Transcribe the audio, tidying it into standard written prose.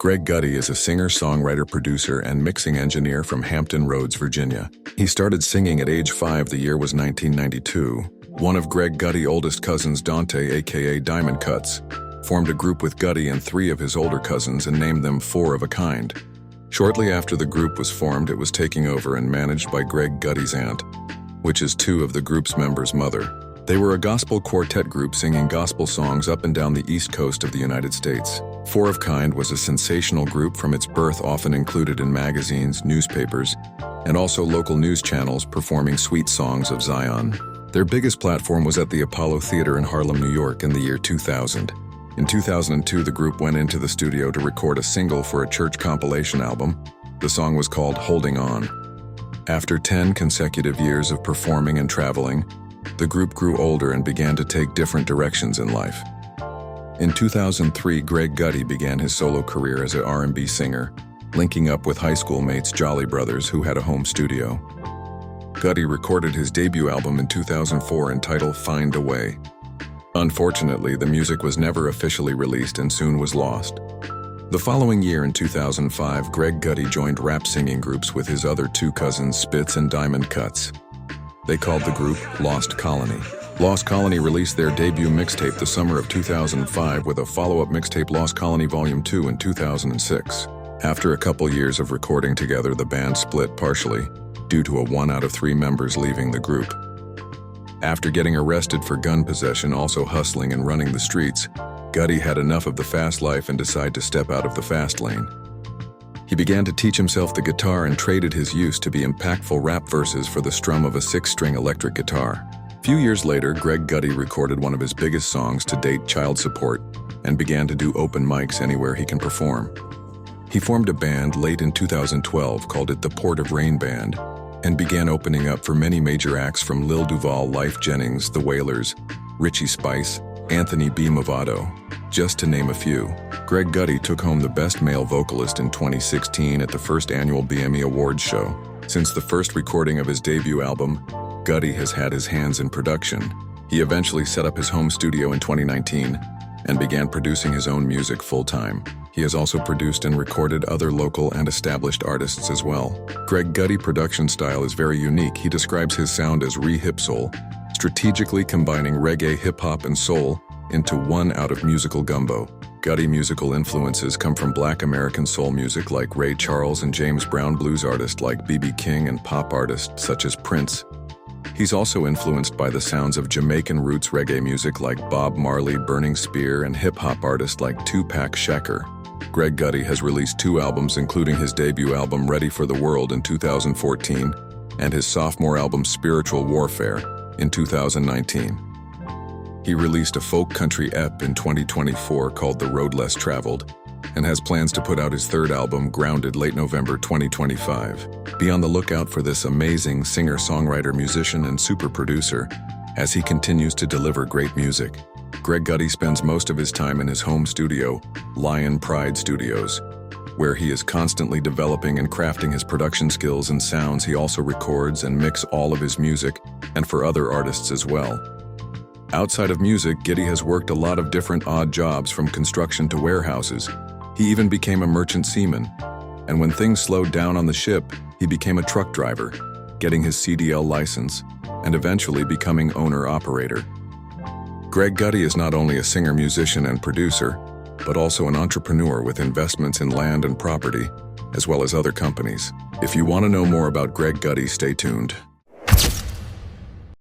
Greg Gutty is a singer, songwriter, producer, and mixing engineer from Hampton Roads, Virginia. He started singing at age 5. The year was 1992. One of Greg Gutty's oldest cousins, Dante, aka Diamond Cuts, formed a group with Gutty and 3 of his older cousins and named them Four of a Kind. Shortly after the group was formed, it was taken over and managed by Greg Gutty's aunt, which is 2 of the group's members' mother. They were a gospel quartet group singing gospel songs up and down the East Coast of the United States. Four of Kind was a sensational group from its birth, often included in magazines, newspapers, and also local news channels performing sweet songs of Zion. Their biggest platform was at the Apollo Theater in Harlem, New York in the year 2000. In 2002, the group went into the studio to record a single for a church compilation album. The song was called Holding On. After 10 consecutive years of performing and traveling, the group grew older and began to take different directions in life. In 2003, Greg Gutty began his solo career as an R&B singer, linking up with high school mates Jolly Brothers, who had a home studio. Gutty recorded his debut album in 2004 entitled Find a Way. Unfortunately, the music was never officially released and soon was lost. The following year, in 2005, Greg Gutty joined rap singing groups with his other 2 cousins, Spitz and Diamond Cuts. They called the group Lost Colony. Lost Colony released their debut mixtape the summer of 2005 with a follow-up mixtape, Lost Colony Volume 2, in 2006. After a couple years of recording together, the band split partially due to a 1 out of 3 members leaving the group. After getting arrested for gun possession, also hustling and running the streets, Gutty had enough of the fast life and decided to step out of the fast lane. He began to teach himself the guitar and traded his use to be impactful rap verses for the strum of a 6-string electric guitar. Few years later, Greg Gutty recorded one of his biggest songs to date, Child Support, and began to do open mics anywhere he can perform. He formed a band late in 2012, called it the Port of Rain Band, and began opening up for many major acts from Lil Duval, Life Jennings, The Wailers, Richie Spice, Anthony B. Movado, just to name a few. Greg Gutty took home the Best Male Vocalist in 2016 at the first annual BME Awards show. Since the first recording of his debut album, Gutty has had his hands in production. He eventually set up his home studio in 2019 and began producing his own music full-time. He has also produced and recorded other local and established artists as well. Greg Gutty's production style is very unique. He describes his sound as re-hip soul, strategically combining reggae, hip-hop, and soul into one out of musical gumbo. Gutty musical influences come from Black American soul music like Ray Charles and James Brown, blues artists like B.B. King, and pop artists such as Prince. He's also influenced by the sounds of Jamaican roots reggae music like Bob Marley, Burning Spear, and hip-hop artists like Tupac Shakur. Greg Gutty has released 2 albums, including his debut album Ready for the World in 2014 and his sophomore album Spiritual Warfare in 2019. He released a folk country EP in 2024 called The Road Less Traveled, and has plans to put out his 3rd album, Grounded, late November 2025. Be on the lookout for this amazing singer, songwriter, musician, and super producer as he continues to deliver great music. Greg Gutty spends most of his time in his home studio, Lion Pride Studios, where he is constantly developing and crafting his production skills and sounds. He also records and mixes all of his music, and for other artists as well. Outside of music, Gutty has worked a lot of different odd jobs, from construction to warehouses. He even became a merchant seaman, and when things slowed down on the ship, he became a truck driver, getting his CDL license, and eventually becoming owner-operator. Greg Gutty is not only a singer, musician, and producer, but also an entrepreneur with investments in land and property, as well as other companies. If you want to know more about Greg Gutty, stay tuned.